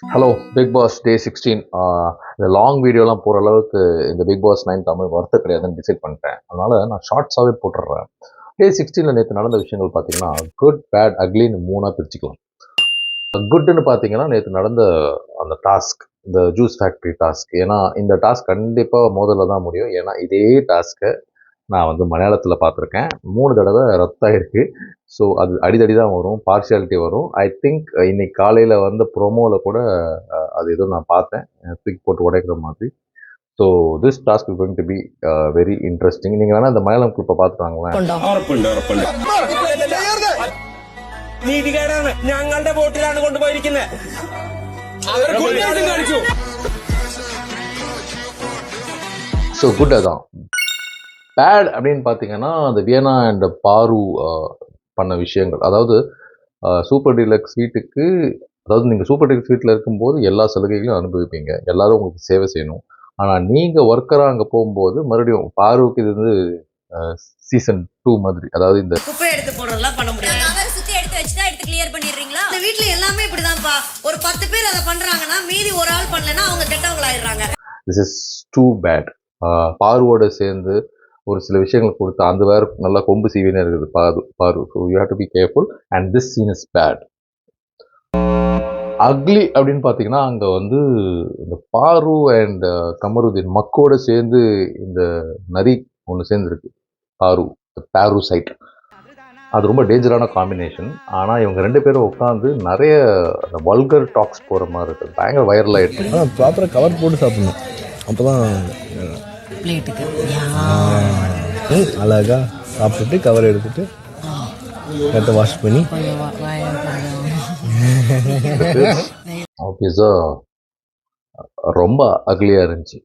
Hello big pass டே 16. இந்த long வீடியோலாம் போகிற அளவுக்கு இந்த பிக் பாஸ் 9 தமிழ் ஒர்த்து கிடையாதுன்னு டிசைட் பண்ணிட்டேன். அதனால் நான் ஷார்ட்ஸாகவே போட்டுடுறேன். டே 16 நேற்று நடந்த விஷயங்கள் பார்த்தீங்கன்னா குட் பேட் அக்லின்னு 3ஆக பிரிச்சுக்கலாம். குட்டுன்னு பார்த்தீங்கன்னா நேற்று நடந்த அந்த டாஸ்க், இந்த ஜூஸ் ஃபேக்ட்ரி டாஸ்க். ஏன்னா இந்த டாஸ்க் கண்டிப்பாக மோதலில் தான் முடியும். ஏன்னா இதே டாஸ்க்கை நான் வந்து மலையாளத்தில் பார்த்துருக்கேன். 3 தடவை ரத்தாயிருக்கு. ஸோ அது அடிதடி தான் வரும், பார்ஷியாலிட்டி வரும். ஐ திங்க் இன்னைக்கு காலையில் வந்து ப்ரோமோவில் கூட அது எதுவும் நான் பார்த்தேன், தூக்கி போட்டு உடைக்கிற மாதிரி. So this task is going to be very interesting. நீங்கள் வேணால் இந்த மலையாளம் கிளிப்பை பார்த்துட்டாங்களேன். നീതികേടാണ് ഞങ്ങളുടെ ബോട്ടിലാണ് കൊണ്ടുപോയിരിക്കുന്നത്. ஸோ குட் அதான். பேட் அப்படின்னு பார்த்தீங்கன்னா அந்த வியனா அண்ட் பாரு பண்ண விஷயங்கள். அதாவது சூப்பர் டீலக்ஸ் வீட்டுக்கு, அதாவது நீங்கள் சூப்பர் டீலக்ஸ் வீட்டில் இருக்கும்போது எல்லா சலுகைகளும் அனுபவிப்பீங்க, எல்லாரும் உங்களுக்கு சேவை செய்யணும். ஆனால் நீங்கள் ஒர்க்கராக அங்கே போகும்போது மறுபடியும் பாருவுக்கு இது வந்து சீசன் 2 மாதிரி. அதாவது இந்த குப்பை எடுத்து போடுறதெல்லாம் பண்ண முடியாது. அவர் சுத்தி எடுத்து வச்சுட்டா எடுத்து கிளியர் பண்ணிடுறீங்களா? இந்த வீட்ல எல்லாமே இப்படிதான்ப்பா. ஒரு 10 பேர் அதை பண்றாங்கன்னா மீதி ஒரு ஆள் பண்ணலன்னா அவங்க கெட்டவங்களாயிடுறாங்க. This is too bad. பாருவோட சேர்ந்து ஒரு சில விஷயங்கள் கொடுத்து அந்த வேறு நல்லா கொம்பு சீவினே இருக்குது பாரு. So you have to be careful and this scene is bad. Ugly அப்படின்னு பார்த்தீங்கன்னா அங்கே வந்து இந்த பாரு அண்ட் கமருதீன் மக்கோட சேர்ந்து இந்த நரி ஒன்று சேர்ந்துருக்கு, பாரு சைட். அது ரொம்ப டேஞ்சரான காம்பினேஷன். ஆனால் இவங்க 2 பேரும் உட்காந்து நிறைய வல்கர் டாக்ஸ் போகிற மாதிரி இருக்குது. பயங்கர வைரல் ஆகிடுச்சு. ஆனால் ப்ராப்பராக கவர் போட்டு சாப்பிடணும், அப்போ தான் பிளேட்டுக்கு அழகாக சாப்பிட்டுட்டு கவர் எடுத்துட்டு கரெக்டாக வாஷ் பண்ணி ஆப்வியஸாக ரொம்ப அக்லியாக இருந்துச்சு.